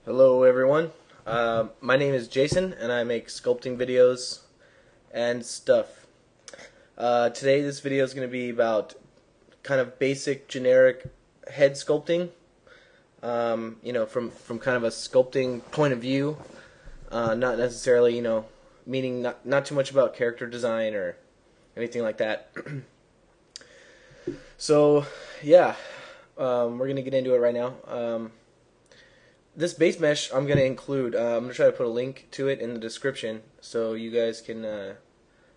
Hello everyone, my name is Jason and I make sculpting videos and stuff. Today this video is going to be about kind of basic generic head sculpting, from kind of a sculpting point of view, not necessarily, meaning not too much about character design or anything like that. So yeah, we're going to get into it right now. This base mesh I'm going to include, I'm going to try to put a link to it in the description so you guys can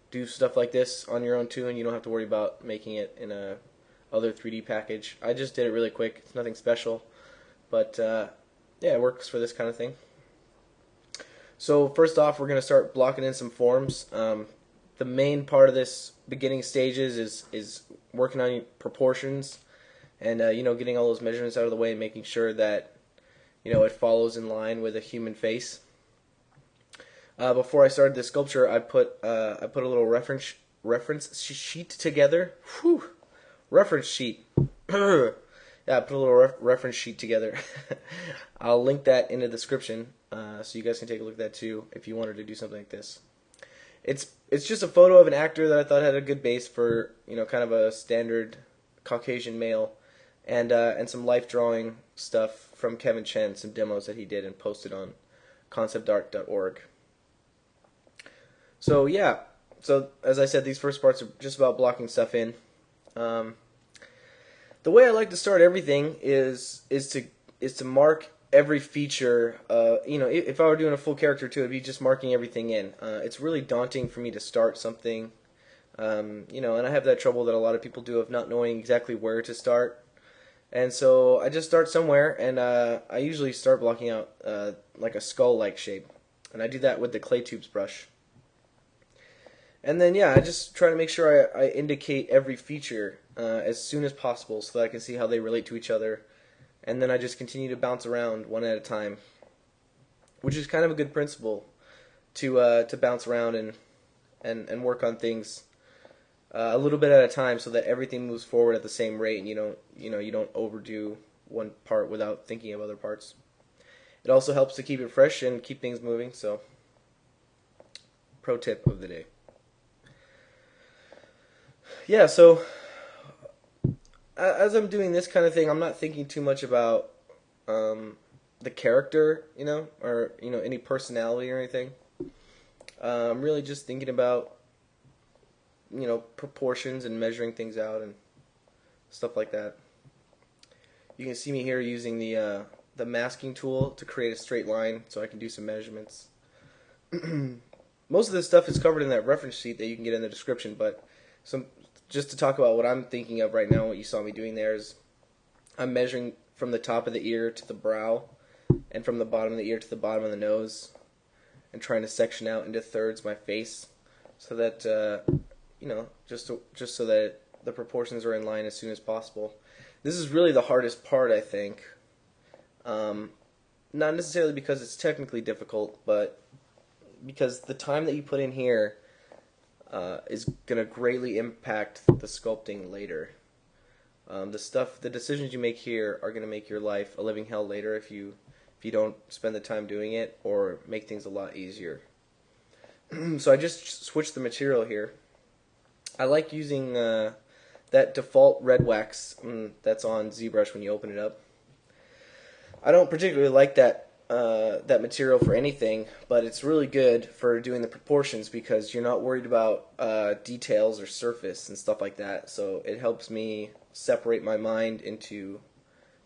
do stuff like this on your own too, and you don't have to worry about making it in a other 3D package. I just did it really quick. It's nothing special, but yeah, it works for this kind of thing. So first off, we're going to start blocking in some forms. The main part of this beginning stages is working on proportions and getting all those measurements out of the way and making sure that it follows in line with a human face. Before I started this sculpture, I put a little reference sheet together. Whew. Reference sheet. Yeah, I put a little reference sheet together. I'll link that in the description so you guys can take a look at that too if you wanted to do something like this. It's just a photo of an actor that I thought had a good base for kind of a standard Caucasian male, and some life drawing stuff from Kevin Chen, some demos that he did and posted on conceptart.org. So yeah, so as I said, these first parts are just about blocking stuff in. The way I like to start everything is to mark every feature. If I were doing a full character too, it'd be just marking everything in. It's really daunting for me to start something, and I have that trouble that a lot of people do of not knowing exactly where to start. And so I just start somewhere, and I usually start blocking out like a skull-like shape, and I do that with the clay tubes brush. And then yeah, I just try to make sure I indicate every feature as soon as possible so that I can see how they relate to each other, and then I just continue to bounce around one at a time, which is kind of a good principle to bounce around and work on things a little bit at a time so that everything moves forward at the same rate and you don't overdo one part without thinking of other parts. It also helps to keep it fresh and keep things moving. So, pro tip of the day. Yeah, so as I'm doing this kind of thing, I'm not thinking too much about the character, or any personality or anything. I'm really just thinking about proportions and measuring things out and stuff like that. You can see me here using the masking tool to create a straight line so I can do some measurements. Most of this stuff is covered in that reference sheet that you can get in the description, but just to talk about what I'm thinking of right now, what you saw me doing there is I'm measuring from the top of the ear to the brow and from the bottom of the ear to the bottom of the nose and trying to section out into thirds my face so that just so that the proportions are in line as soon as possible. This is really the hardest part, I think. Not necessarily because it's technically difficult, but because the time that you put in here is going to greatly impact the sculpting later. The decisions you make here are going to make your life a living hell later if you don't spend the time doing it or make things a lot easier. So I just switched the material here. I like using that default red wax that's on Zbrush when you open it up. I don't particularly like that material for anything, but it's really good for doing the proportions because you're not worried about details or surface and stuff like that. So it helps me separate my mind into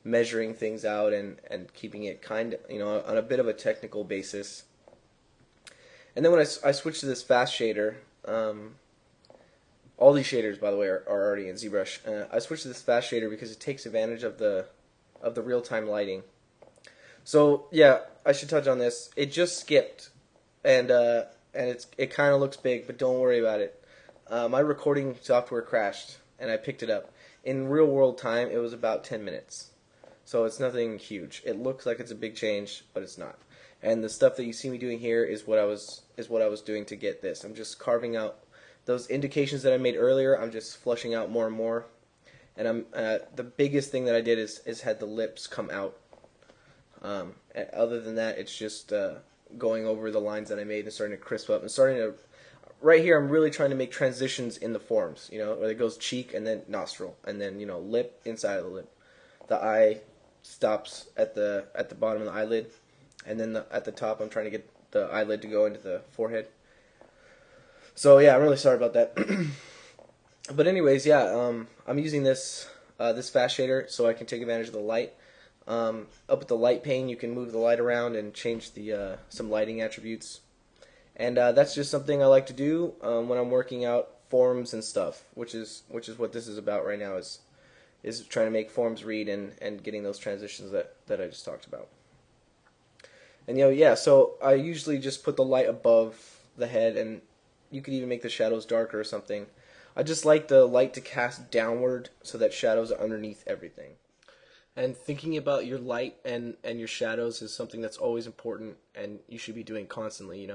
measuring things out and keeping it kind of on a bit of a technical basis. And then when I switch to this fast shader. All these shaders, by the way, are already in Zbrush. I switched to this fast shader because it takes advantage of the real-time lighting. So yeah, I should touch on this. It just skipped, and it kind of looks big, but don't worry about it. My recording software crashed, and I picked it up. In real-world time, it was about 10 minutes. So it's nothing huge. It looks like it's a big change, but it's not. And the stuff that you see me doing here is what I was doing to get this. I'm just carving out those indications that I made earlier. I'm just flushing out more and more, and the biggest thing that I did is had the lips come out. Other than that, it's just going over the lines that I made and starting to crisp up and starting to. Right here, I'm really trying to make transitions in the forms. Where it goes cheek and then nostril and then lip inside of the lip. The eye stops at the bottom of the eyelid, and then at the top, I'm trying to get the eyelid to go into the forehead. So yeah, I'm really sorry about that. But anyways, yeah, I'm using this fast shader so I can take advantage of the light. Up at the light pane, you can move the light around and change the some lighting attributes. And that's just something I like to do when I'm working out forms and stuff, which is what this is about right now, is trying to make forms read and getting those transitions that I just talked about. And yeah, so I usually just put the light above the head, and you could even make the shadows darker or something. I just like the light to cast downward so that shadows are underneath everything. And thinking about your light and your shadows is something that's always important, and you should be doing constantly,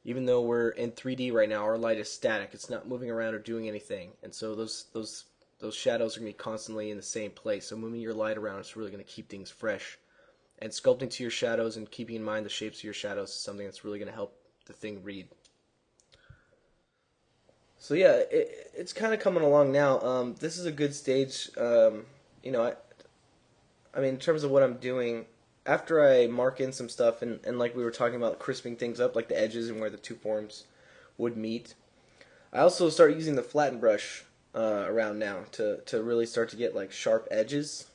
Even though we're in 3D right now, our light is static. It's not moving around or doing anything. And so those shadows are going to be constantly in the same place. So moving your light around is really going to keep things fresh. And sculpting to your shadows and keeping in mind the shapes of your shadows is something that's really going to help the thing read. So yeah, it's kind of coming along now. This is a good stage. I mean, in terms of what I'm doing, after I mark in some stuff and like we were talking about crisping things up, like the edges and where the two forms would meet, I also start using the flattened brush around now to really start to get like sharp edges.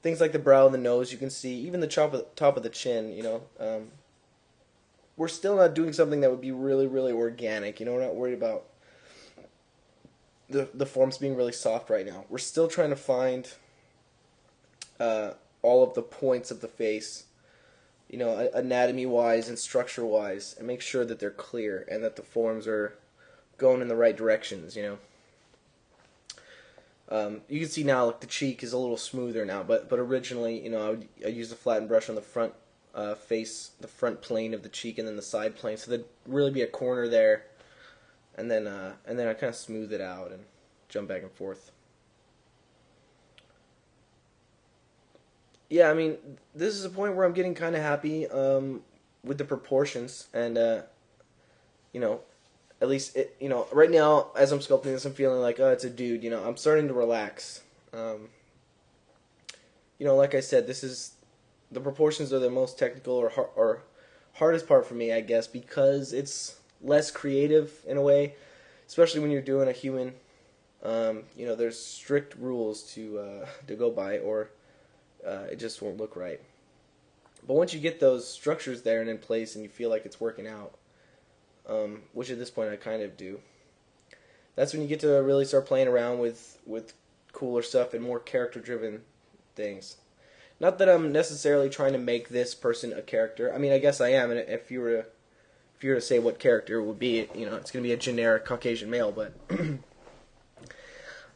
Things like the brow and the nose, you can see, even the top of the chin, we're still not doing something that would be really, really organic. We're not worried about the forms being really soft right now. We're still trying to find all of the points of the face, anatomy-wise and structure-wise, and make sure that they're clear and that the forms are going in the right directions, You can see now, like, the cheek is a little smoother now, but originally, I used a flattened brush on the front face, the front plane of the cheek, and then the side plane, so there'd really be a corner there, and then I kind of smooth it out and jump back and forth. Yeah, I mean, this is a point where I'm getting kind of happy with the proportions, and at least right now as I'm sculpting this, I'm feeling like, oh, it's a dude. I'm starting to relax. Like I said, the proportions are the most technical or hardest part for me, I guess, because it's less creative in a way, especially when you're doing a human. There's strict rules to go by, or it just won't look right. But once you get those structures there and in place and you feel like it's working out, which at this point I kind of do, that's when you get to really start playing around with cooler stuff and more character-driven things. Not that I'm necessarily trying to make this person a character. I mean, I guess I am, and if you were to say what character it would be, it's going to be a generic Caucasian male, but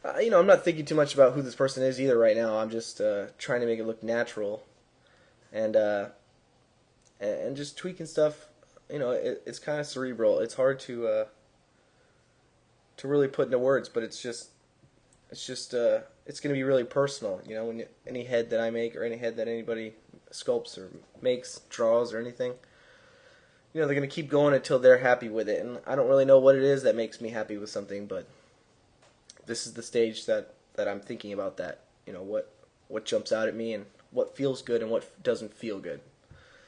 I'm not thinking too much about who this person is either right now. I'm just trying to make it look natural, and just tweaking stuff. It's kind of cerebral. It's hard to really put into words, but it's going to be really personal. When any head that I make or any head that anybody sculpts or makes, draws, or anything, they're going to keep going until they're happy with it. And I don't really know what it is that makes me happy with something, but this is the stage that I'm thinking about that. What jumps out at me and what feels good and what doesn't feel good.